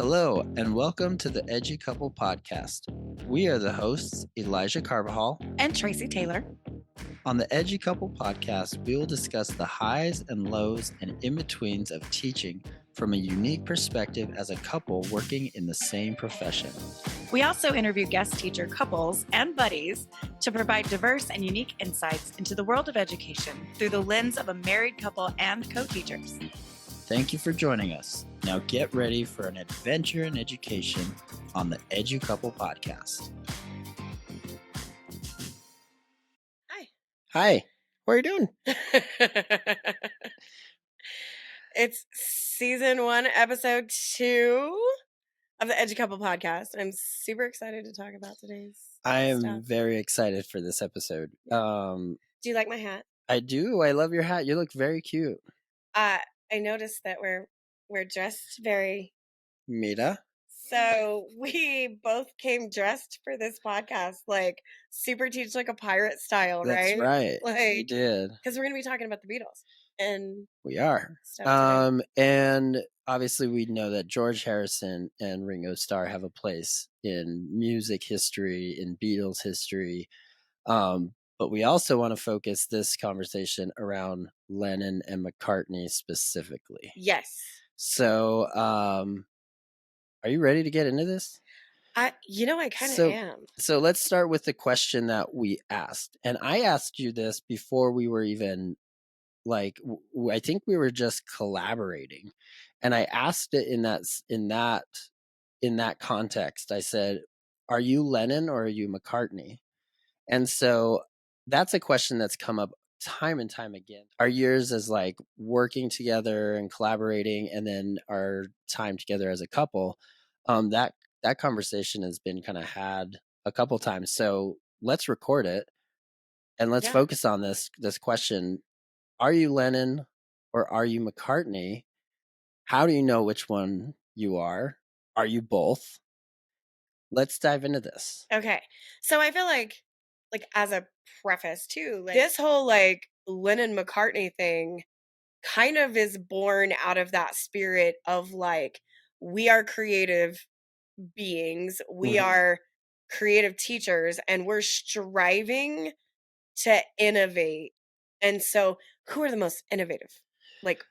Hello, and welcome to the Edgy Couple Podcast. We are the hosts, Elijah Carbajal and Tracey Taylor. On the Edgy Couple Podcast, we will discuss the highs and lows and in-betweens of teaching from a unique perspective as a couple working in the same profession. We also interview guest teacher couples and buddies to provide diverse and unique insights into the world of education through the lens of a married couple and co-teachers. Thank you for joining us. Now get ready for an adventure in education on the Edgy Couple Podcast. Hi. What are you doing? It's season 1, episode 2 of the Edgy Couple Podcast. I'm super excited to talk about today's I am stuff. very excited for this episode. Do you like my hat? I do. I love your hat. You look very cute. I noticed that we're dressed very... Mira. So we both came dressed for this podcast, like super teach like a pirate style, right? That's right. Like, we did. Because we're going to be talking about the Beatles. And we are. Stuff today. And obviously we know that George Harrison and Ringo Starr have a place in music history, in Beatles history. But we also want to focus this conversation around Lennon and McCartney specifically. Yes. So, are you ready to get into this? I kind of am. So let's start with the question that we asked. And I asked you this before we were even I think we were just collaborating. And I asked it in that context. I said, are you Lennon or are you McCartney? And so that's a question that's come up time and time again. Our years as like working together and collaborating, and then our time together as a couple, that conversation has been kind of had a couple times. So let's record it and let's focus on this question. Are you Lennon or are you McCartney? How do you know which one you are? Are you both? Let's dive into this. Okay. So I feel like as a preface too, this whole Lennon McCartney thing kind of is born out of that spirit of we are creative beings, we are creative teachers, and we're striving to innovate. And so who are the most innovative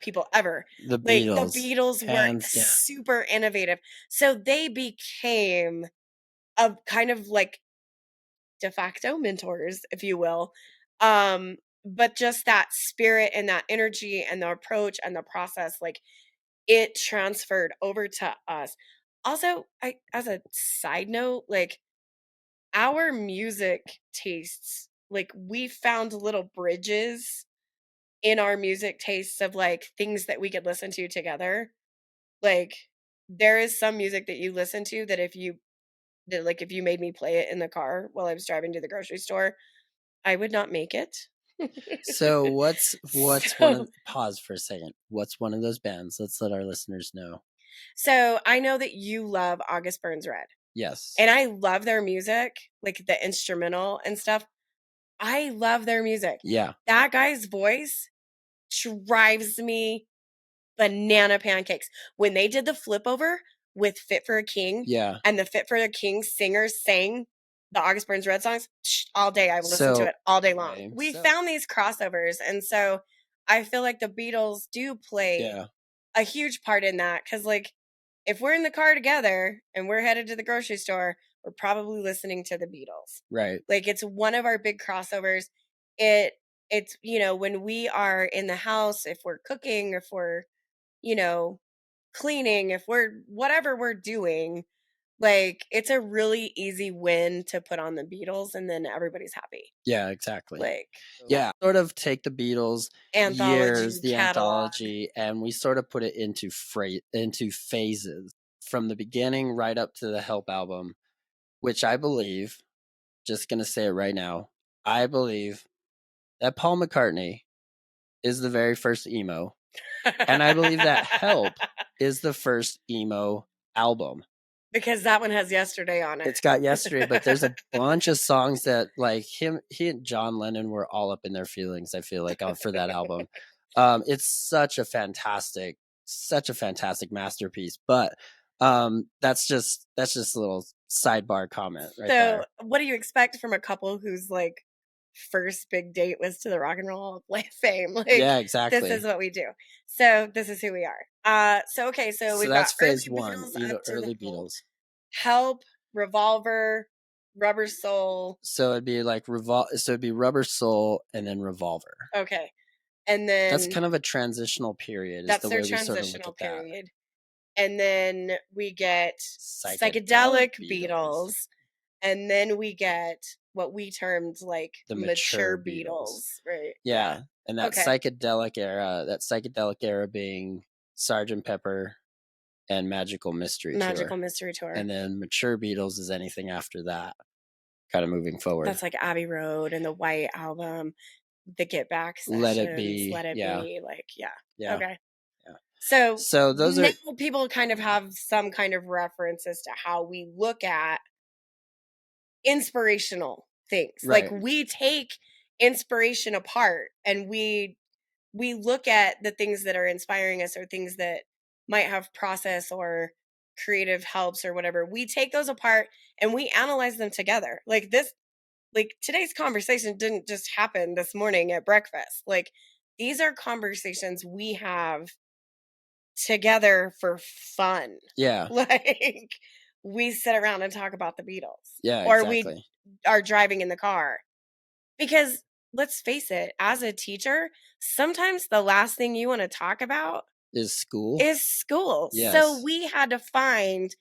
people ever? The Beatles. The Beatles were super innovative. So they became a kind of de facto mentors, if you will. But just that spirit and that energy and the approach and the process, it transferred over to us. Also, as a side note, our music tastes, we found little bridges in our music tastes of things that we could listen to together. There is some music that you listen to that if you made me play it in the car while I was driving to the grocery store, I would not make it. So what's pause for a second. What's one of those bands? Let's let our listeners know. So I know that you love August Burns Red. Yes. And I love their music, the instrumental and stuff. I love their music. Yeah. That guy's voice drives me banana pancakes. When they did the flip over with Fit for a King, and the Fit for a King singers sang the August Burns Red songs, all day. I will listen to it all day long. We found these crossovers, and so I feel like the Beatles do play a huge part in that, because if we're in the car together and we're headed to the grocery store, we're probably listening to the Beatles. Right. It's one of our big crossovers. It's when we are in the house, if we're cooking, if we're cleaning, if we're whatever we're doing, it's a really easy win to put on the Beatles and then everybody's happy. Yeah, exactly. Sort of take the Beatles anthology, and we sort of put it into phases from the beginning right up to the Help album, which I believe, just going to say it right now, I believe that Paul McCartney is the very first emo. And I believe that Help is the first emo album. Because that one has Yesterday on it. It's got Yesterday, but there's a bunch of songs that he and John Lennon were all up in their feelings, I feel like, for that album. It's such a fantastic masterpiece. But That's just a little sidebar comment right So, there. what do you expect from a couple whose like first big date was to the Rock and Roll Hall of Fame? Like, Yeah, this exactly. is what we do. So, this is who we are. So okay, so So we've got that's phase early one, Beatles up to early now. Beatles. Help, Revolver, Rubber Soul. So it'd be like so it'd be Rubber Soul and then Revolver. Okay. And then that's kind of a transitional period. Is that's the their way we sort of look transitional at that. period. And then we get Psychedelic Beatles. And then we get what we termed like The mature mature Beatles, right? Yeah. And that Okay. psychedelic era being Sgt. Pepper and Magical Mystery Tour. And then mature Beatles is anything after that, kind of moving forward. That's like Abbey Road and the White Album, the Get Back sessions, Let It Be, like Yeah. Okay. Yeah. So those now are people kind of have some kind of reference as to how we look at inspirational things. Right. Like we take inspiration apart and we look at the things that are inspiring us or things that might have process or creative helps or whatever. We take those apart and we analyze them together. Like today's conversation didn't just happen this morning at breakfast. Like these are conversations we have together for fun. Yeah. Like we sit around and talk about the Beatles. Yeah, or exactly. we are driving in the car. Because let's face it, as a teacher, sometimes the last thing you want to talk about is school. Yes. So we had to find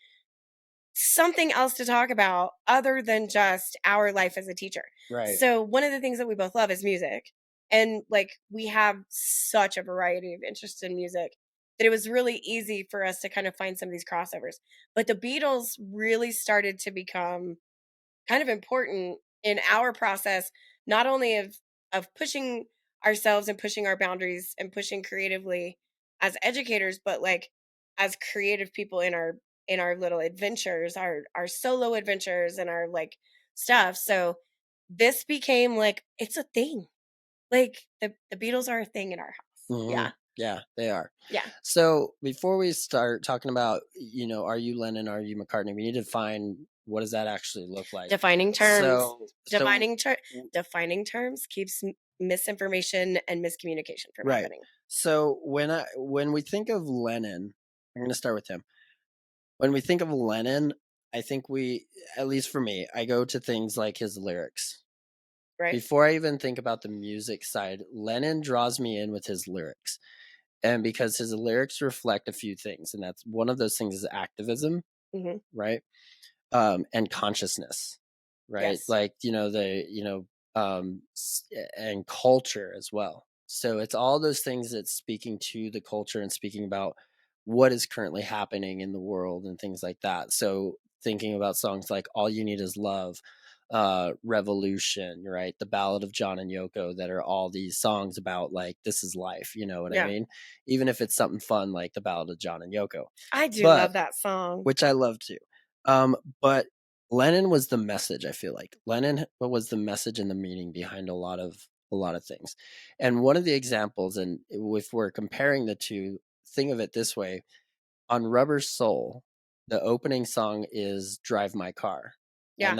something else to talk about other than just our life as a teacher. Right. So one of the things that we both love is music. And like we have such a variety of interest in music that it was really easy for us to kind of find some of these crossovers. But the Beatles really started to become kind of important in our process, not only of pushing ourselves and pushing our boundaries and pushing creatively as educators, but like as creative people in our little adventures, our solo adventures and our like stuff. So this became like it's a thing. Like the Beatles are a thing in our house. Mm-hmm. Yeah. Yeah, they are. Yeah. So before we start talking about, are you Lennon, are you McCartney, we need to find what does that actually look like. Defining terms. So defining terms keeps misinformation and miscommunication from right. happening. So when we think of Lennon, I'm going to start with him. When we think of Lennon, I think at least for me, I go to things like his lyrics. Right. Before I even think about the music side, Lennon draws me in with his lyrics. And because his lyrics reflect a few things, and that's one of those things is activism, right? And consciousness, right? Yes. Like, and culture as well. So it's all those things that's speaking to the culture and speaking about what is currently happening in the world and things like that. So thinking about songs like All You Need Is Love, Revolution, right? The Ballad of John and Yoko, that are all these songs about like, this is life, you know what I mean? Even if it's something fun like the Ballad of John and Yoko. I do love that song. Which I love too. But Lennon was the message, I feel like. Lennon was the message and the meaning behind a lot of things. And one of the examples, and if we're comparing the two, think of it this way. On Rubber Soul, the opening song is Drive My Car. Yeah. And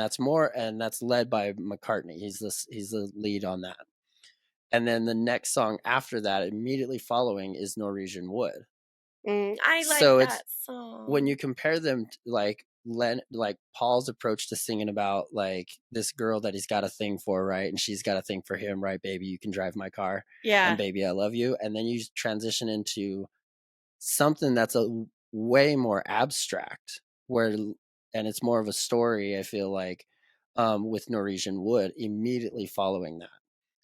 that's led by McCartney. He's the lead on that. And then the next song after that, immediately following, is Norwegian Wood. I like that song. When you compare them, like Paul's approach to singing about like this girl that he's got a thing for, right? And she's got a thing for him, right? Baby, you can drive my car. Yeah. And baby, I love you. And then you transition into something that's a way more abstract, and it's more of a story, I feel like, with Norwegian Wood immediately following that.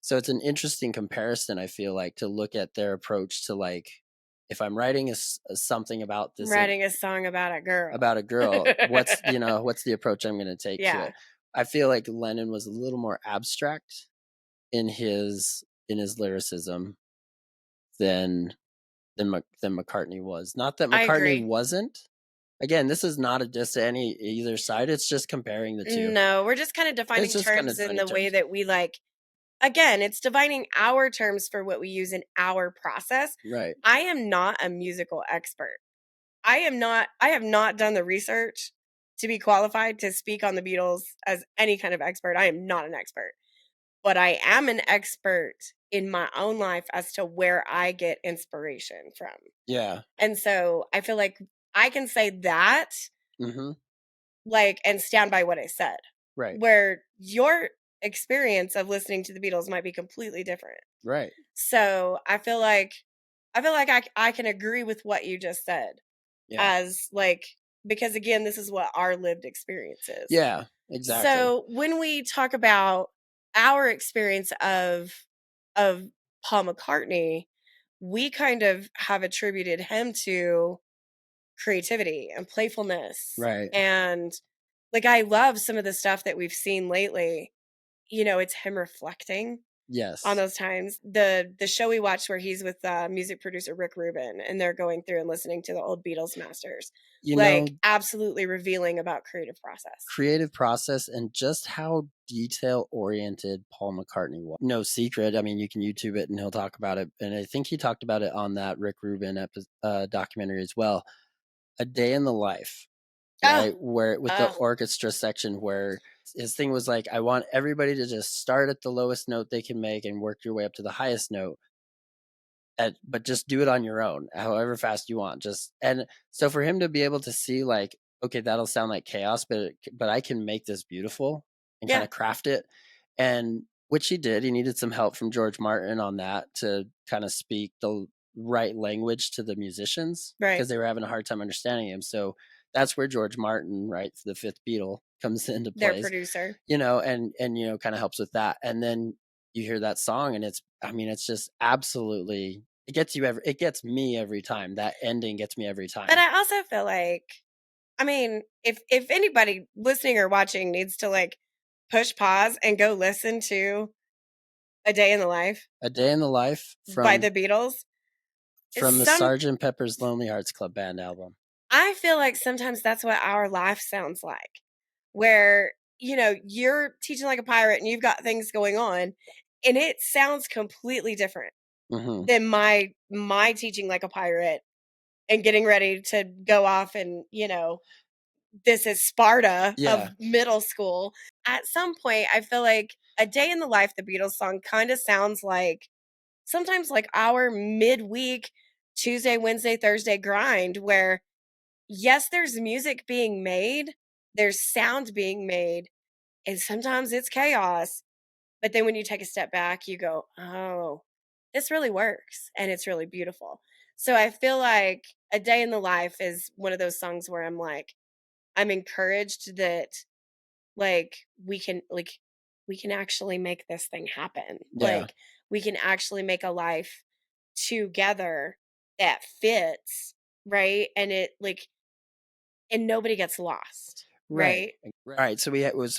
So it's an interesting comparison, I feel like, to look at their approach to like, if I'm writing something about this, writing a song about a girl, what's the approach I'm going to take to it? I feel like Lennon was a little more abstract in his lyricism than McCartney was. Not that McCartney wasn't. Again, this is not a diss to either side. It's just comparing the two. No, we're just kind of defining terms in the way that we like. Again, it's defining our terms for what we use in our process. Right. I am not a musical expert. I have not done the research to be qualified to speak on the Beatles as any kind of expert. I am not an expert, but I am an expert in my own life as to where I get inspiration from. Yeah. And so I feel like I can say that, Mm-hmm. like, and stand by what I said. Right. Where your experience of listening to the Beatles might be completely different. Right. So I feel like I can agree with what you just said. Yeah. As like, because again, this is what our lived experience is. Yeah, exactly. So when we talk about our experience of Paul McCartney, we kind of have attributed him to creativity and playfulness. Right. And like, I love some of the stuff that we've seen lately. You know, it's him reflecting Yes. on those times. The show we watched where he's with music producer Rick Rubin, and they're going through and listening to the old Beatles masters. You like, know, absolutely revealing about creative process and just how detail oriented Paul McCartney was. No secret. I mean, you can YouTube it and he'll talk about it. And I think he talked about it on that Rick Rubin documentary as well. A Day in the Life, right? Where with the orchestra section, where his thing was like, I want everybody to just start at the lowest note they can make and work your way up to the highest note. But just do it on your own, however fast you want. And so for him to be able to see like, okay, that'll sound like chaos, but I can make this beautiful and kind of craft it. And which he did. He needed some help from George Martin on that to kind of speak the right language to the musicians, because they were having a hard time understanding him. So that's where George Martin, right, the fifth Beatle, comes into place. Their producer. You know, and kind of helps with that. And then you hear that song and it's just absolutely, it gets me every time. That ending gets me every time. But I also feel like, I mean, if anybody listening or watching needs to like push pause and go listen to A Day in the Life by the Beatles from the Sgt. Pepper's Lonely Hearts Club Band album. I feel like sometimes that's what our life sounds like, where, you know, you're teaching like a pirate and you've got things going on and it sounds completely different than my teaching like a pirate and getting ready to go off and, you know, this is Sparta of middle school. At some point, I feel like A Day in the Life, the Beatles song, kind of sounds like sometimes like our midweek Tuesday, Wednesday, Thursday grind, where yes, there's music being made, there's sound being made, and sometimes it's chaos. But then when you take a step back, you go, oh, this really works and it's really beautiful. So I feel like A Day in the Life is one of those songs where I'm like, I'm encouraged that like we can actually make this thing happen. Like we can actually make a life together that fits, right? And it like, and nobody gets lost, right? Right. So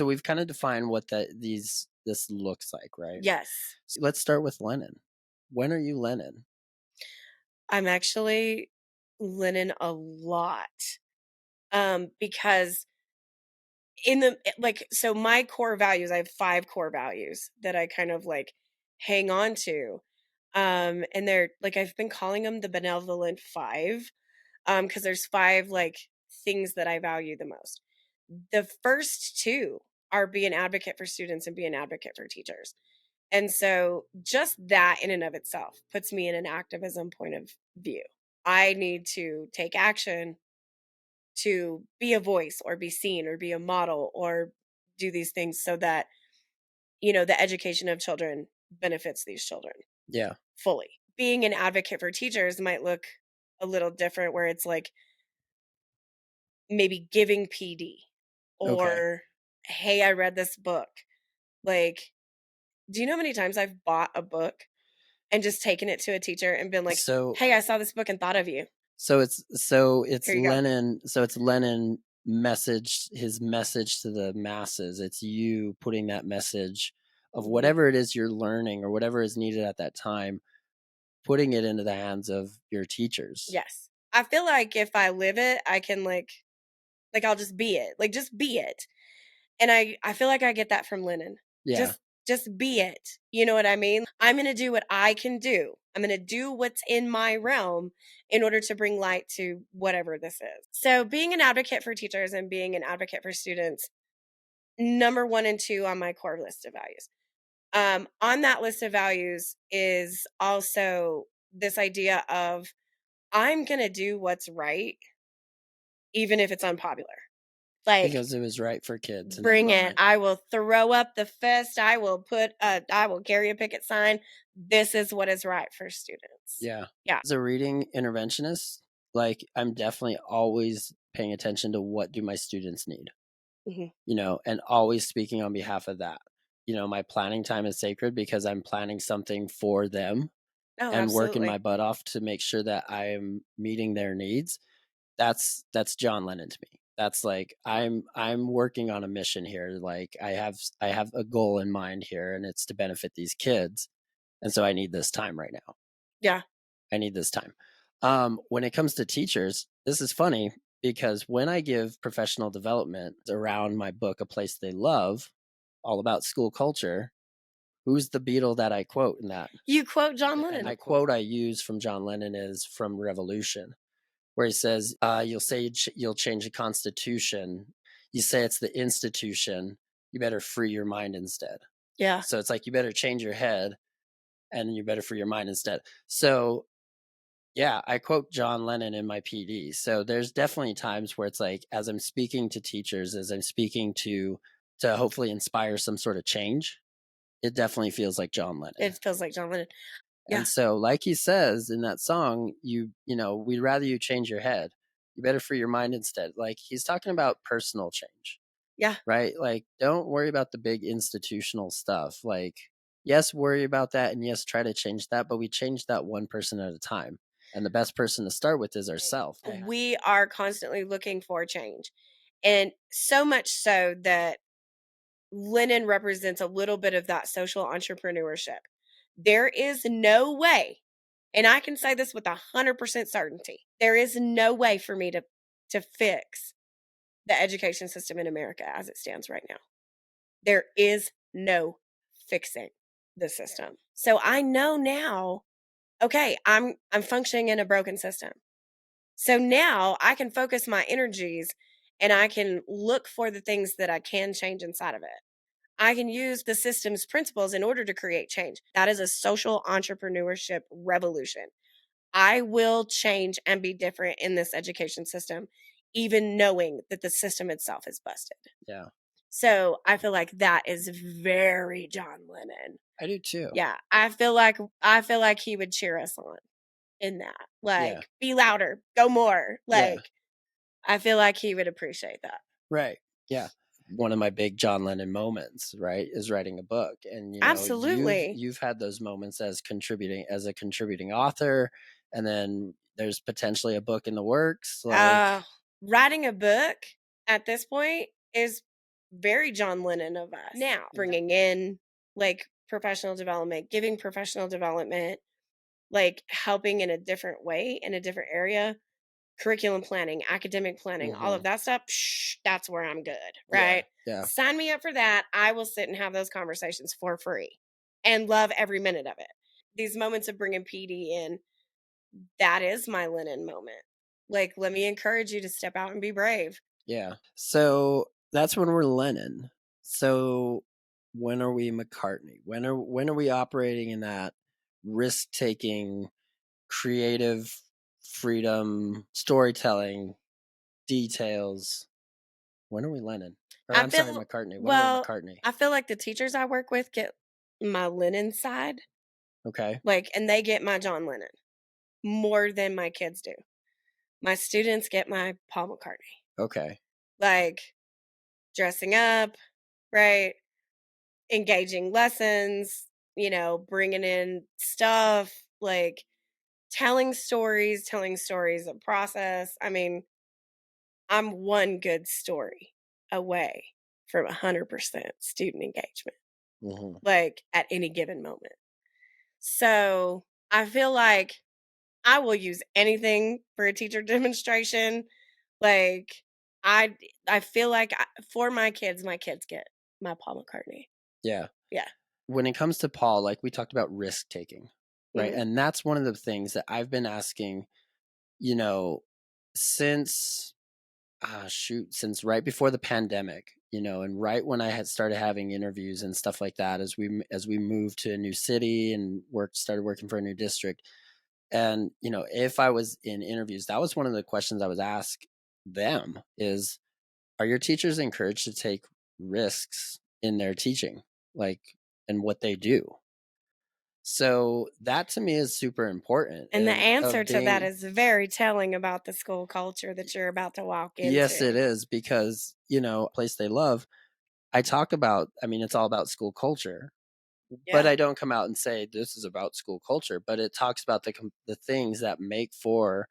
we've kind of defined what this looks like, right? Yes. So let's start with Lennon. When are you Lennon? I'm actually Lennon a lot. Because in the like, so my core values, I have 5 core values that I kind of like hang on to. And they're like, I've been calling them the benevolent 5, because there's 5 like things that I value the most. The first 2 are be an advocate for students and be an advocate for teachers. And so just that in and of itself puts me in an activism point of view. I need to take action to be a voice or be seen or be a model or do these things so that, you know, the education of children benefits these children. Yeah. Fully. Being an advocate for teachers might look a little different, where it's like maybe giving PD or, hey, I read this book. Like, do you know how many times I've bought a book and just taken it to a teacher and been like, hey, I saw this book and thought of you. So it's Lennon. So it's Lennon messaged his message to the masses. It's you putting that message of whatever it is you're learning or whatever is needed at that time, putting it into the hands of your teachers. Yes. I feel like if I live it, I can like I'll just be it. Like just be it. And I feel like I get that from Lennon. Yeah. Just be it. You know what I mean? I'm going to do what I can do. I'm going to do what's in my realm in order to bring light to whatever this is. So, being an advocate for teachers and being an advocate for students, number 1 and 2 on my core list of values. On that list of values is also this idea of I'm going to do what's right, even if it's unpopular. Like, because it was right for kids. Bring it. I will throw up the fist. I will carry a picket sign. This is what is right for students. Yeah. Yeah. As a reading interventionist, like I'm definitely always paying attention to what do my students need, and always speaking on behalf of that. My planning time is sacred because I'm planning something for them and working my butt off to make sure that I am meeting their needs. That's John Lennon to me. That's like I'm working on a mission here. Like I have a goal in mind here, and it's to benefit these kids. And so I need this time right now. Yeah. I need this time. When it comes to teachers, this is funny because when I give professional development around my book, A Place They Love, all about school culture, who's the Beatle that I quote in that? You quote John Lennon. And the quote I use from John Lennon is from Revolution, where he says, you'll say you'll change the Constitution. You say it's the institution. You better free your mind instead. Yeah. So it's like you better change your head and you better free your mind instead. So yeah, I quote John Lennon in my PD. So there's definitely times where it's like, as I'm speaking to teachers, as I'm speaking to hopefully inspire some sort of change, it definitely feels like John Lennon. It feels like John Lennon. Yeah. And so, like he says in that song, we'd rather you change your head. You better free your mind instead. Like he's talking about personal change. Yeah. Right? Like, don't worry about the big institutional stuff. Like, yes, worry about that. And yes, try to change that. But we change that one person at a time. And the best person to start with is ourselves. We are constantly looking for change. And so much so that Lennon represents a little bit of that social entrepreneurship. There is no way, and I can say this with 100% certainty, there is no way for me to fix the education system in America as it stands right now. There is no fixing the system. So I know now, okay, I'm functioning in a broken system. So now I can focus my energies and I can look for the things that I can change inside of it. I can use the system's principles in order to create change. That is a social entrepreneurship revolution. I will change and be different in this education system, even knowing that the system itself is busted. Yeah. So I feel like that is very John Lennon. I do too. Yeah. I feel like he would cheer us on in that. Like, be louder, go more. Like, I feel like he would appreciate that. Right. Yeah. One of my big John Lennon moments, right, is writing a book. And absolutely, you've had those moments as a contributing author, and then there's potentially a book in the works. Like writing a book at this point is very John Lennon of us. Now, bringing in like professional development, giving professional development, like helping in a different way, in a different area, curriculum planning, academic planning, all of that stuff, that's where I'm good, right? Yeah. Sign me up for that. I will sit and have those conversations for free and love every minute of it. These moments of bringing PD in, that is my Lennon moment. Like, let me encourage you to step out and be brave. Yeah. So that's when we're Lennon. So when are we McCartney? When are we operating in that risk-taking, creative freedom, storytelling, details? When are we Lennon? Or I'm sorry, McCartney. When are we McCartney? I feel like the teachers I work with get my Lennon side. Okay. Like, and they get my John Lennon more than my kids do. My students get my Paul McCartney. Okay. Like, dressing up, right? Engaging lessons, bringing in stuff, like telling stories of process. I mean, I'm one good story away from 100% student engagement, like at any given moment. So I feel like I will use anything for a teacher demonstration. Like, I feel like for my kids get my Paul McCartney. Yeah. Yeah. when it comes to Paul, like we talked about risk taking, right? Mhm. And that's one of the things that I've been asking, you know, since since right before the pandemic, and right when I had started having interviews and stuff like that, as we moved to a new city and started working for a new district. And if I was in interviews, that was one of the questions I was asked them is, are your teachers encouraged to take risks in their teaching, like, and what they do? So that to me is super important, And the and answer of to that being. is very telling about the school culture that you're about to walk Yes, it into. is, because place they love. I talk about, I mean, it's all about school culture, but Yeah. I don't come out and say this is about school culture, but it talks about the things that make for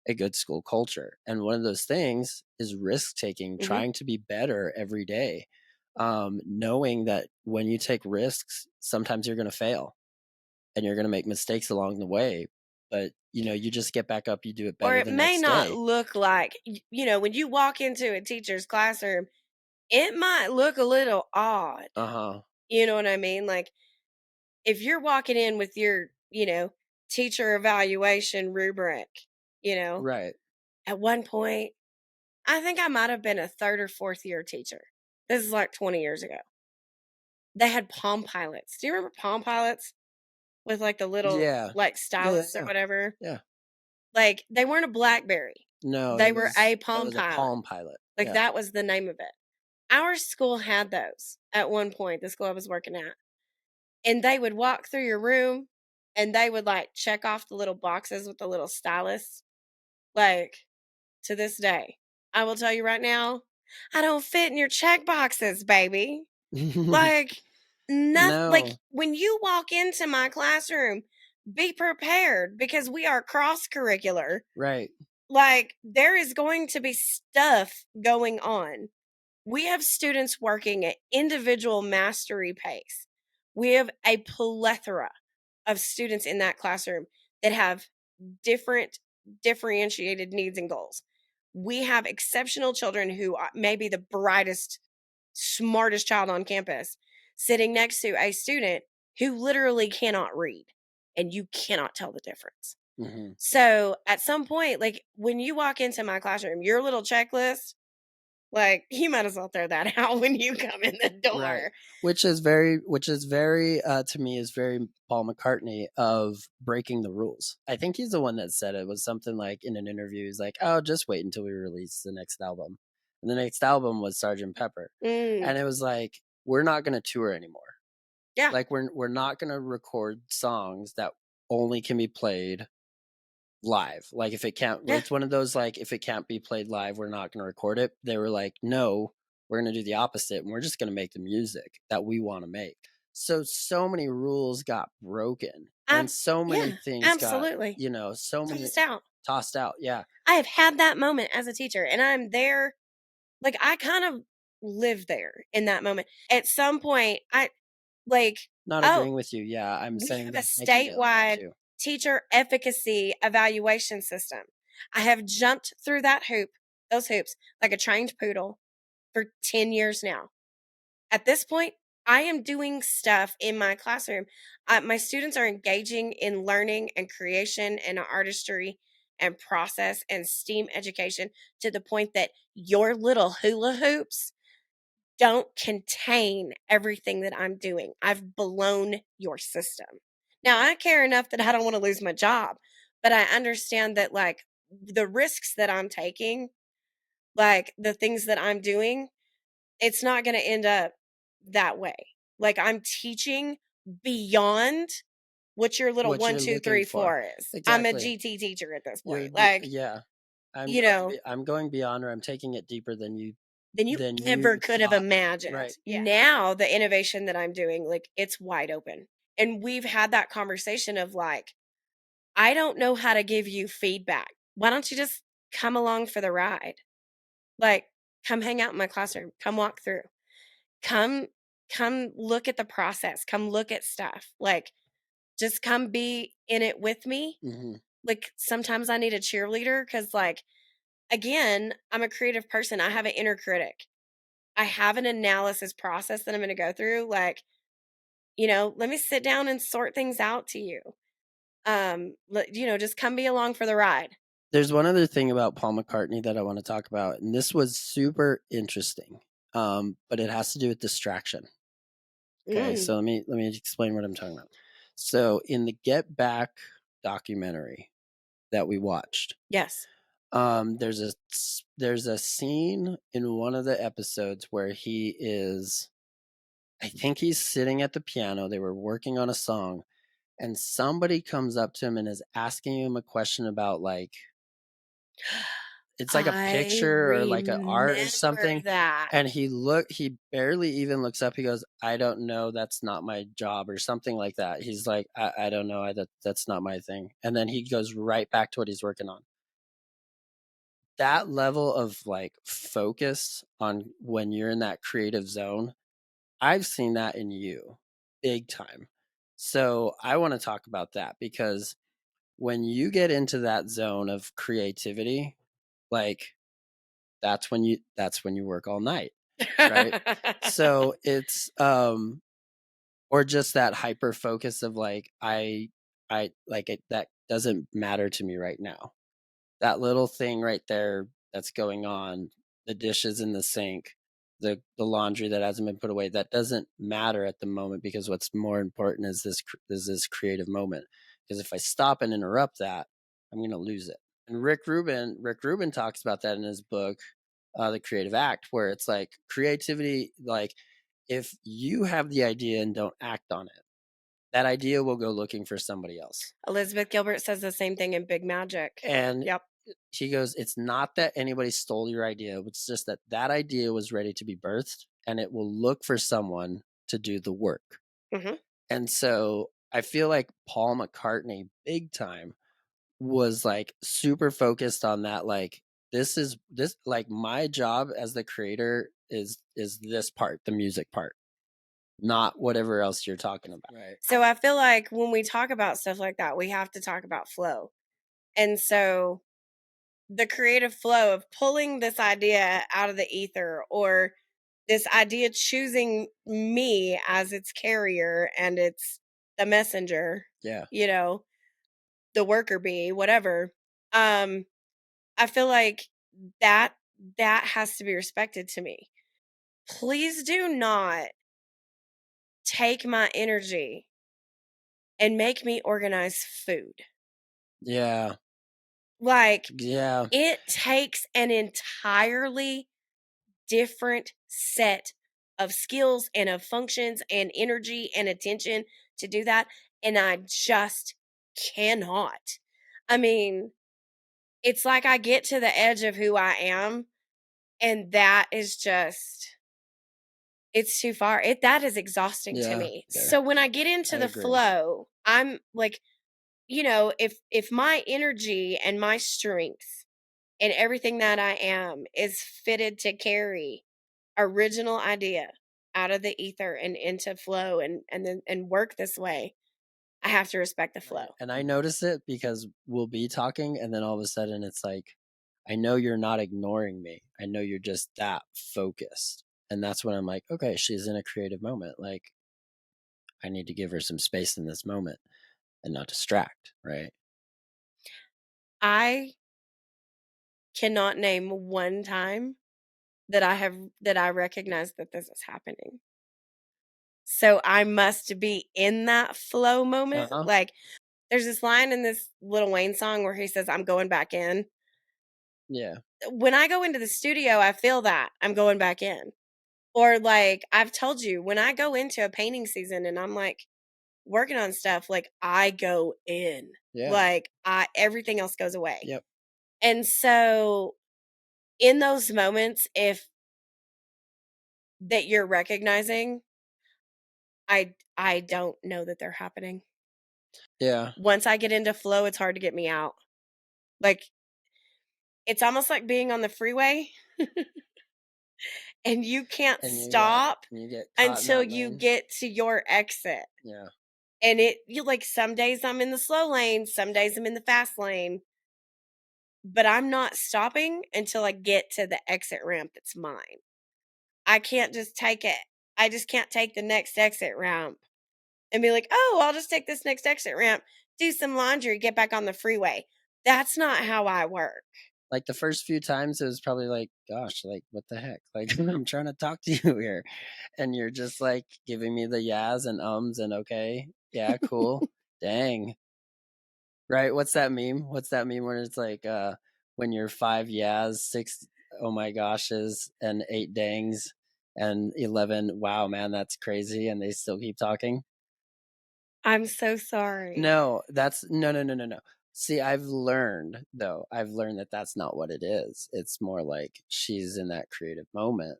a good school culture. And one of those things is risk taking, Mhm. trying to be better every day. Knowing that when you take risks, sometimes you're going to fail and you're going to make mistakes along the way, but you just get back up, you do it Or better it the may next not day. look like, when you walk into a teacher's classroom, it might look a little odd. Uh-huh. You know what I mean? Like if you're walking in with your, teacher evaluation rubric, you know, Right. at one point, I think I might have been a third or fourth year teacher. This is like 20 years ago. They had Palm Pilots. Do you remember Palm Pilots with like the little Yeah. like Yeah, yeah, stylus or yeah. whatever? Yeah. Like they weren't a Blackberry. No, They it were was a it Palm was a Pilot. Palm Pilot. Like Yeah. that was the name of it. Our school had those at one point, the school I was working at. And they would walk through your room and they would like check off the little boxes with the little stylus. Like to this day, I will tell you right now, I don't fit in your check boxes, baby. Like nothing. Like No. when you walk into my classroom, be prepared because we are cross curricular. Right. Like there is going to be stuff going on. We have students working at individual mastery pace. We have a plethora of students in that classroom that have different differentiated needs and goals. We have exceptional children who may be the brightest, smartest child on campus sitting next to a student who literally cannot read and you cannot tell the difference. Mhm. So at some point, like when you walk into my classroom, your little checklist, like you might as well throw that out when you come in the Right. door. Which is very, to me, is very Paul McCartney of breaking the rules. I think he's the one that said it. Was something like in an interview, he's like, "Oh, just wait until we release the next album." And the next album was Sergeant Pepper. Mm, And it was like, we're not going to tour anymore. yeah, Like we're not going to record songs that only can be played live. Like if it can't, yeah. it's one of those, like, if it can't be played live, we're not going to record it. They were like, no, we're going to do the opposite, and we're just going to make the music that we want to make. So many rules got broken, and so many Yeah, things got, absolutely. so many Tossed out. tossed out. Yeah. I have had that moment as a teacher, and I'm there. Like I kind of live there in that moment. At some point, I like, Not oh, agreeing with you. Yeah. I'm we saying have a that I can get on that statewide too. teacher efficacy evaluation system. I have jumped through those hoops, like a trained poodle for 10 years now. At this point, I am doing stuff in my classroom. My students are engaging in learning and creation and artistry and process and STEAM education to the point that your little hula hoops don't contain everything that I'm doing. I've blown your system. Now, I care enough that I don't want to lose my job, but I understand that, like, the risks that I'm taking, like, the things that I'm doing, it's not going to end up that way. Like, I'm teaching beyond what your little What one, you're two, looking three, for. four is. I'm a Exactly. GT teacher at this You're point. Like, yeah. you know, I'm going beyond, or I'm taking it deeper than you than ever you could have thought. imagined. Right. Yeah. Now, the innovation that I'm doing, like, it's wide open. And we've had that conversation of like, I don't know how to give you feedback. Why don't you just come along for the ride? Like, come hang out in my classroom, come walk through, come, come look at the process, come look at stuff. Like, just come be in it with me. Hmm. Like, sometimes I need a cheerleader because, like, again, I'm a creative person. I have an inner critic. I have an analysis process that I'm going to go through. Like, let me sit down and sort things out to you. Just come be along for the ride. There's one other thing about Paul McCartney that I want to talk about, and this was super interesting, but it has to do with distraction. Okay, so let me explain what I'm talking about. So in the Get Back documentary that we watched, yes, there's a scene in one of the episodes where I think he's sitting at the piano. They were working on a song, and somebody comes up to him and is asking him a question about like it's like a picture or like an art or something. That. And he barely even looks up. He goes, I don't know, that's not my job, or something like that. He's like, I don't know, that's not my thing. And then he goes right back to what he's working on. That level of like focus on when you're in that creative zone, I've seen that in you big time. So I want to talk about that, because when you get into that zone of creativity, like that's when you work all night, right? So it's or just that hyper focus of like I like it, that doesn't matter to me right now. That little thing right there that's going on, the dishes in the sink, the laundry that hasn't been put away, that doesn't matter at the moment, because what's more important is this creative moment. Because if I stop and interrupt that, I'm going to lose it. And Rick Rubin talks about that in his book, The Creative Act, where it's like creativity, like if you have the idea and don't act on it, that idea will go looking for somebody else. Elizabeth Gilbert says the same thing in Big Magic. And yep, he goes, it's not that anybody stole your idea. It's just that idea was ready to be birthed, and it will look for someone to do the work. Mm-hmm. And so I feel like Paul McCartney, big time, was like super focused on that. Like, this like my job as the creator is this part, the music part, not whatever else you're talking about. Right. So I feel like when we talk about stuff like that, we have to talk about flow. And so the creative flow of pulling this idea out of the ether, or this idea choosing me as its carrier and it's the messenger. Yeah. The worker bee, whatever. I feel like that has to be respected to me. Please do not take my energy and make me organize food. Yeah. Like, yeah, it takes an entirely different set of skills and of functions and energy and attention to do that. And I just cannot. I mean, it's like I get to the edge of who I am, and that is just, it's too far. That is exhausting to me. Yeah. So when I get into the flow, I'm like, if my energy and my strength and everything that I am is fitted to carry original idea out of the ether and into flow and work this way, I have to respect the flow. And I notice it because we'll be talking, and then all of a sudden it's like, I know you're not ignoring me. I know you're just that focused. And that's when I'm like, okay, she's in a creative moment. Like, I need to give her some space in this moment and not distract, right? I cannot name one time that I recognize that this is happening. So I must be in that flow moment. Like, there's this line in this Lil Wayne song where he says, I'm going back in. Yeah. When I go into the studio, I feel that I'm going back in. Or like I've told you, when I go into a painting season and I'm like working on stuff, like I go in. Yeah. Like everything else goes away. Yep. And so in those moments, if that you're recognizing, I don't know that they're happening. Yeah. Once I get into flow, it's hard to get me out. Like, it's almost like being on the freeway and you can't stop until you get to your exit. Yeah. And like, some days I'm in the slow lane, some days I'm in the fast lane, but I'm not stopping until I get to the exit ramp that's mine. I can't just take it. I just can't take the next exit ramp and be like, oh, I'll just take this next exit ramp, do some laundry, get back on the freeway. That's not how I work. Like the first few times it was probably like, gosh, like what the heck? Like I'm trying to talk to you here. And you're just like giving me the yas and ums and okay. Yeah, cool. Dang. Right? What's that meme? What's that meme where it's like when you're 5 yas, 6 oh my goshes, and 8 dangs, and 11 wow man that's crazy, and they still keep talking? I'm so sorry. No, that's no. See, I've learned though. I've learned that that's not what it is. It's more like she's in that creative moment,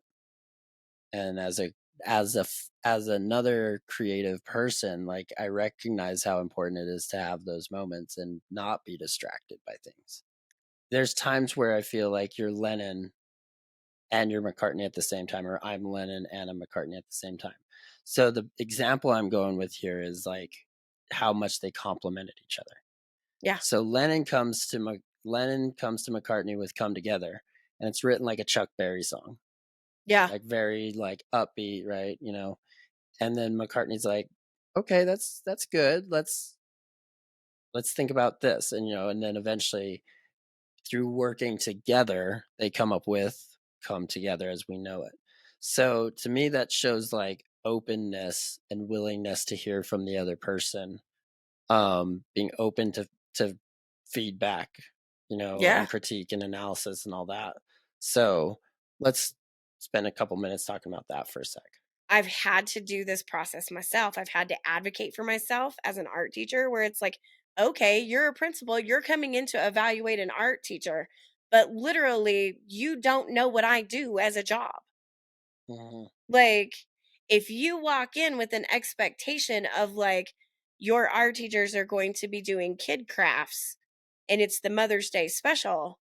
and as another creative person, like I recognize how important it is to have those moments and not be distracted by things. There's times where I feel like you're Lennon and you're McCartney at the same time, or I'm Lennon and I'm McCartney at the same time. So the example I'm going with here is like how much they complemented each other. Yeah. So Lennon comes to McCartney with "Come Together," and it's written like a Chuck Berry song, Yeah. like very like upbeat, right? You know, and then McCartney's like, "Okay, that's good. Let's think about this," and you know, and then eventually through working together, they come up with "Come Together" as we know it. So to me, that shows like openness and willingness to hear from the other person, being open to feedback, you know, Yeah. and critique and analysis and all that. So let's spend a couple minutes talking about that for a sec. I've had to do this process myself. I've had to advocate for myself as an art teacher where it's like, okay, you're a principal, you're coming in to evaluate an art teacher, but literally you don't know what I do as a job. Mm-hmm. Like, if you walk in with an expectation of like your art teachers are going to be doing kid crafts and it's the Mother's Day special,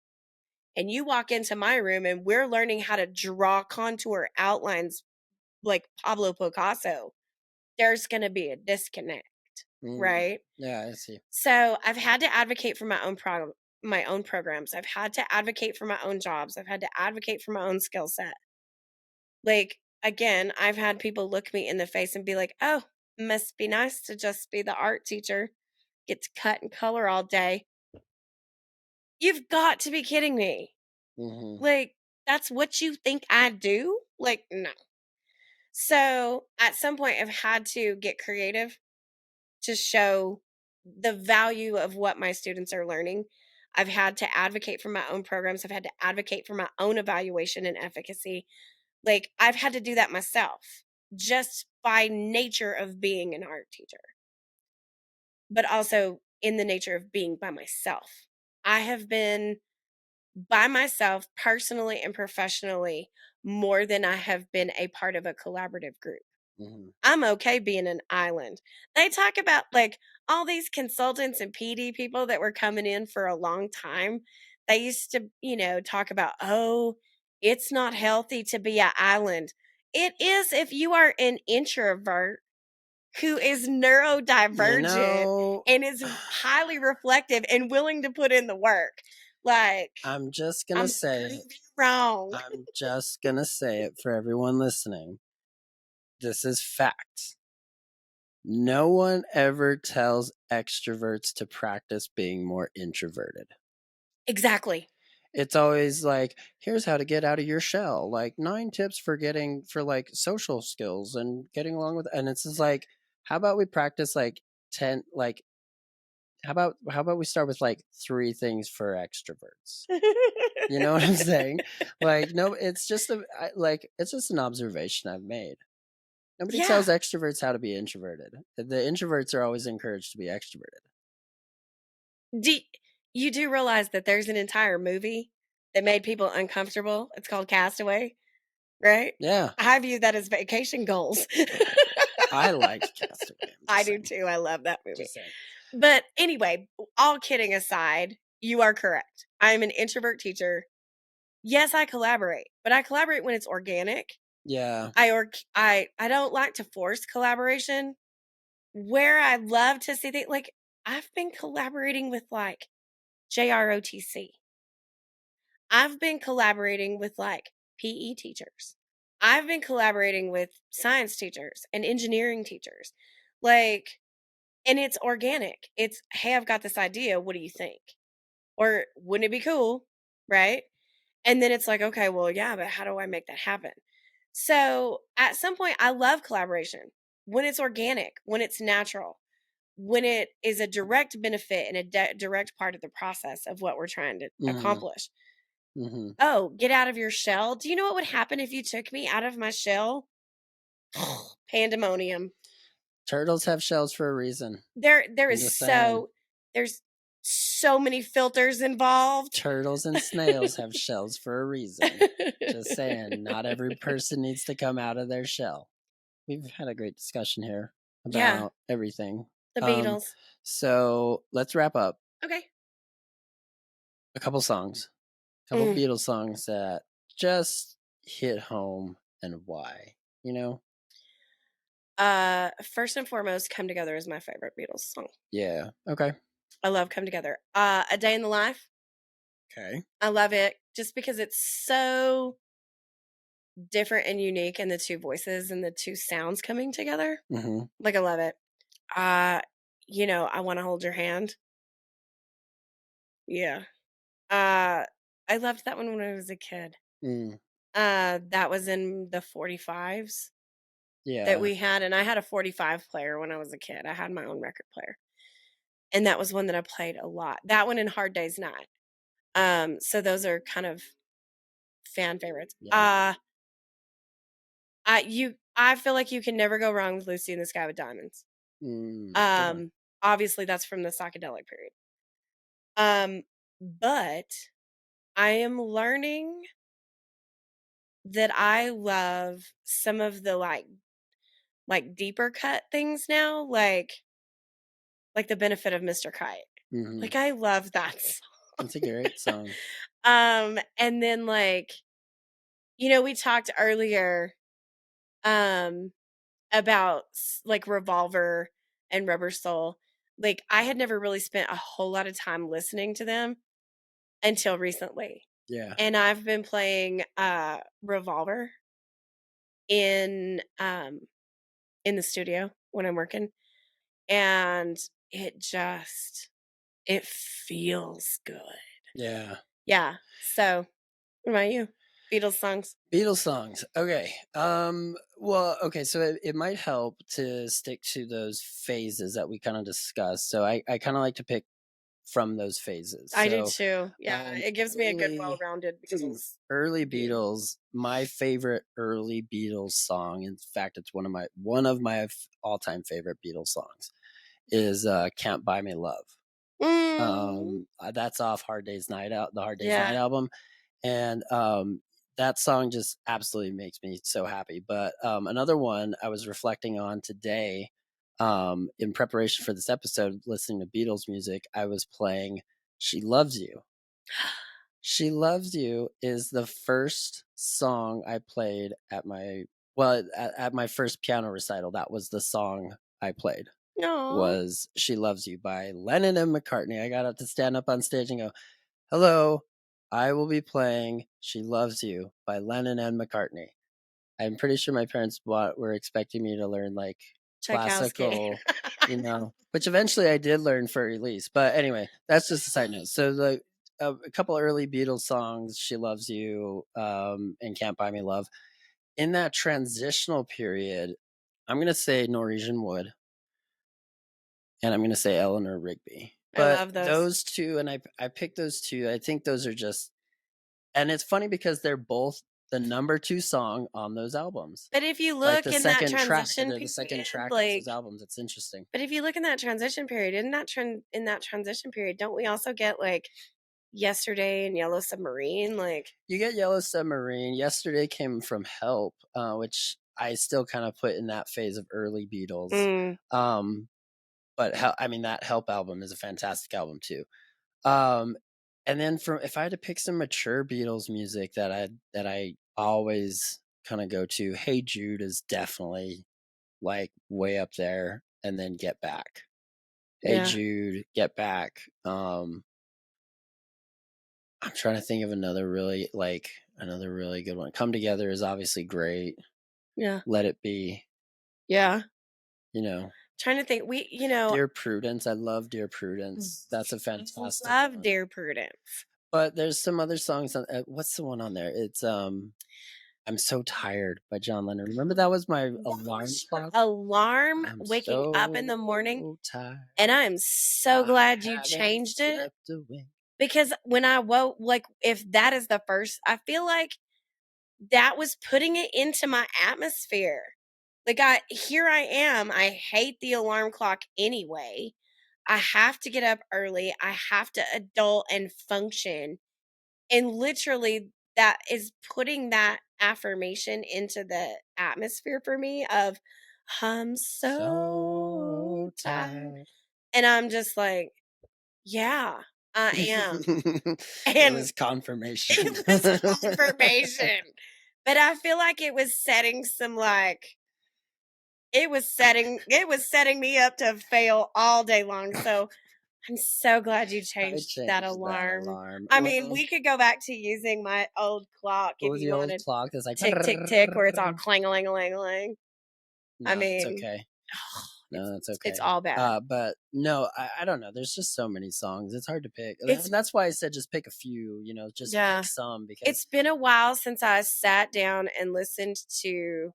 and you walk into my room and we're learning how to draw contour outlines like Pablo Picasso, there's going to be a disconnect, Mm. right? Yeah, I see. So I've had to advocate for my own programs. I've had to advocate for my own jobs. I've had to advocate for my own skill set. Like, again, I've had people look me in the face and be like, oh, must be nice to just be the art teacher, get to cut and color all day. You've got to be kidding me. Mm-hmm. Like, that's what you think I do? Like, no. So at some point, I've had to get creative to show the value of what my students are learning. I've had to advocate for my own programs. I've had to advocate for my own evaluation and efficacy. Like, I've had to do that myself just by nature of being an art teacher, but also in the nature of being by myself. I have been by myself personally and professionally more than I have been a part of a collaborative group. Mm-hmm. I'm okay being an island. They talk about like all these consultants and PD people that were coming in for a long time. They used to, talk about, oh, it's not healthy to be an island. It is if you are an introvert who is You neurodivergent know, and is highly reflective and willing to put in the work. Like, I'm just gonna I'm gonna say prove it. you wrong. I'm just gonna say it for everyone listening. This is fact. No one ever tells extroverts to practice being more introverted. Exactly. It's always like, here's how to get out of your shell, like 9 tips for like social skills and getting along with, and it's just like, how about we practice like 10, like, how about we start with like 3 things for extroverts? You know what I'm saying? Like, no, it's just it's just an observation I've made. Nobody Yeah. tells extroverts how to be introverted. The introverts are always encouraged to be extroverted. Do you do realize that there's an entire movie that made people uncomfortable? It's called Castaway, right? Yeah, I view that as vacation goals. I liked Castaway. I'm I just do saying. too. I love that movie. Just saying. But anyway, all kidding aside, you are correct. I am an introvert teacher. Yes, I collaborate, but I collaborate when it's organic. Yeah. I don't like to force collaboration. Where I love to see things like I've been collaborating with like JROTC. I've been collaborating with like PE teachers. I've been collaborating with science teachers and engineering teachers. Like, and it's organic. It's, hey, I've got this idea. What do you think? Or wouldn't it be cool? Right. And then it's like, okay, well, yeah, but how do I make that happen? So at some point, I love collaboration when it's organic, when it's natural, when it is a direct benefit and a direct part of the process of what we're trying to Mhm. accomplish. Mhm. Oh, get out of your shell. Do you know what would happen if you took me out of my shell? Pandemonium. Turtles have shells for a reason. There I'm is just saying. there's so many filters involved. Turtles and snails have shells for a reason. Just saying, not every person needs to come out of their shell. We've had a great discussion here Yeah, about everything. the Um, Beatles. so let's wrap up. Okay. A couple songs, a couple Mm. Beatles songs that just hit home, and why. You know? First and foremost, "Come Together" is my favorite Beatles song. Yeah. Okay. I love "Come Together." "A Day in the Life." Okay. I love it just because it's so different and unique, and the two voices and the two sounds coming together. Mm-hmm. Like, I love it. Uh, "I Wanna Hold Your Hand." Yeah. I loved that one when I was a kid. Mm. That was in the 45s that Yeah. we had, and I had a 45 player when I was a kid. I had my own record player, and that was one that I played a lot. That one and Hard Day's Night. So those are kind of fan favorites. Yeah. I feel like you can never go wrong with Lucy in the Sky with Diamonds. Good one. Obviously that's from the psychedelic period. But I am learning that I love some of the like deeper cut things now, like The Benefit of Mr. Kite. Mm-hmm. Like, I love that song. It's a great song. And then we talked earlier about like Revolver and Rubber Soul. Like, I had never really spent a whole lot of time listening to them until recently. Yeah. And I've been playing Revolver in the studio when I'm working, and it feels good. Yeah. Yeah. So, what about you? Beatles songs. Beatles songs. Okay. Well, okay, so it might help to stick to those phases that we kind of discussed. So I kind of like to pick from those phases. I do So too. Yeah, it gives me a good, early well-rounded Beatles early view. Beatles, my favorite early Beatles song, in fact, it's one of my all-time favorite Beatles songs is Can't Buy Me Love. Mm, That's off Hard Day's Night Out, the Hard Day's yeah. Night album. And that song just absolutely makes me so happy. But another one I was reflecting on today, in preparation for this episode, listening to Beatles music, I was playing She Loves You. She Loves You is the first song I played at my first piano recital. That was the song I played, No. was She Loves You by Lennon and McCartney. I got up to stand up on stage and go, "Hello, I will be playing She Loves You by Lennon and McCartney." I'm pretty sure my parents were expecting me to learn like Tchaikovsky. classical, which eventually I did learn for release. But anyway, that's just a side note. So a couple early Beatles songs, "She Loves You" and "Can't Buy Me Love." In that transitional period, I'm gonna say Norwegian Wood, and I'm gonna say Eleanor Rigby. I But love those. those two, and I picked those two. I think those are just, and it's funny because they're both the number 2 song on those albums. But if you Like look the in that second track, transition they're the second period, track on those albums. It's interesting. but if you look in that transition period, in that transition period, don't we also get like Yesterday and Yellow Submarine? Like, You get Yellow Submarine. Yesterday came from Help, which I still kind of put in that phase of early Beatles. But that Help album is a fantastic album too. And then if I had to pick some mature Beatles music that I always kind of go to, Hey Jude is definitely like way up there, and then Get Back. Hey yeah, Jude, Get Back. I'm trying to think of another really good one. Come Together is obviously great. yeah, Let It Be, yeah. you know. Trying to think. Dear Prudence. I love Dear Prudence. That's a fantastic love one. Dear Prudence. But there's some other songs on. What's the one on there? It's I'm So Tired by John Lennon. Remember that was my alarm clock? Alarm I'm waking up in the morning. tired. And I'm so glad you changed it. Because when I woke, like, if that is the first, I feel like that was putting it into my atmosphere. Like, here I am. I hate the alarm clock anyway. I have to get up early. I have to adult and function. And literally, that is putting that affirmation into the atmosphere for me of, I'm so tired. And I'm just like, yeah, I am. It was confirmation. It was confirmation. But I feel like it was setting some, like, it was setting me up to fail all day long. So I'm so glad you changed that alarm. I mean, we could go back to using my old clock if you wanted. Old clock that's like tick, tick, tick, where it's all clang-a-ling-a-ling-a-ling. No, I mean, it's okay. No, it's okay. It's all bad. But no, I don't know. There's just so many songs. It's hard to pick. That's why I said just pick a few, just pick some. Because it's been a while since I sat down and listened to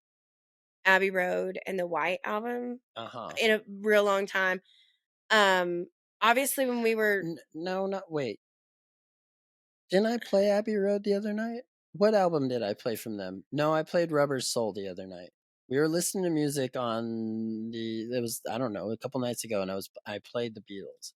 Abbey Road and the White Album in a real long time. Obviously when we were... wait. Didn't I play Abbey Road the other night? What album did I play from them? No, I played Rubber Soul the other night. We were listening to music on I don't know, a couple nights ago, and I played the Beatles.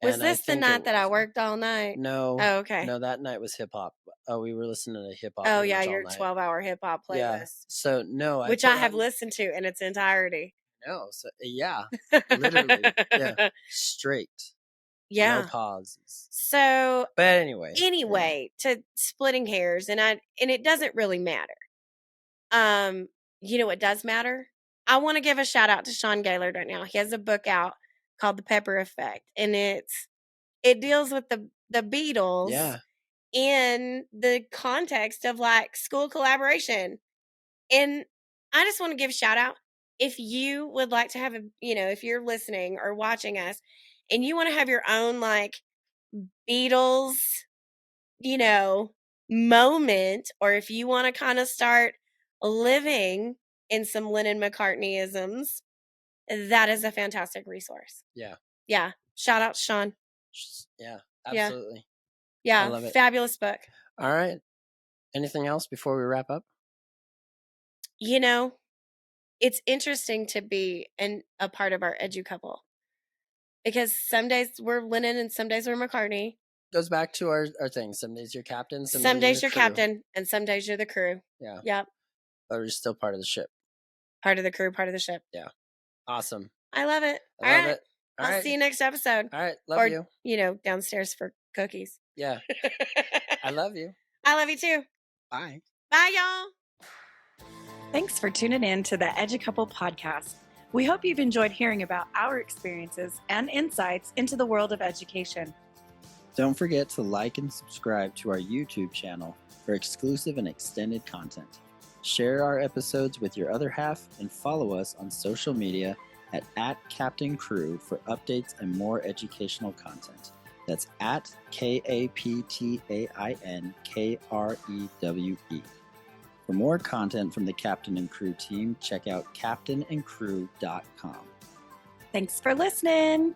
Was this the night that I worked all night? No. Oh, okay. No, that night was hip hop. Oh, we were listening to hip hop. Oh, yeah, your 12-hour hip hop playlist. Yeah. So no, which I have listened to in its entirety. No, so yeah, literally, yeah, straight. Yeah. No pauses. So, but anyway, to splitting hairs, and it doesn't really matter. You know what does matter? I want to give a shout out to Sean Gaylord right now. He has a book out called The Pepper Effect, and it deals with the Beatles in the context of like school collaboration. And I just want to give a shout out. If you would like to have if you're listening or watching us and you want to have your own like Beatles, moment, or if you want to kind of start living in some Lennon McCartneyisms, that is a fantastic resource. Yeah. Yeah. Shout out to Sean. Yeah, absolutely. Yeah. I love it. Fabulous book. All right. Anything else before we wrap up? It's interesting to be a part of our edu couple because some days we're Lennon and some days we're McCartney. Goes back to our thing. Some days you're captain. Some days you're captain and some days you're the crew. Yeah. Yep. But you're still part of the ship. Part of the crew, part of the ship. Yeah. Awesome. I love it. All right. I'll see you next episode. All right. Love you. Downstairs for cookies. Yeah. I love you. I love you too. Bye. Bye, y'all. Thanks for tuning in to the EduCouple podcast. We hope you've enjoyed hearing about our experiences and insights into the world of education. Don't forget to like and subscribe to our YouTube channel for exclusive and extended content. Share our episodes with your other half and follow us on social media at @CaptainCrew for updates and more educational content. That's at KaptainKrewe. For more content from the Captain and Crew team, check out captainandcrew.com. Thanks for listening.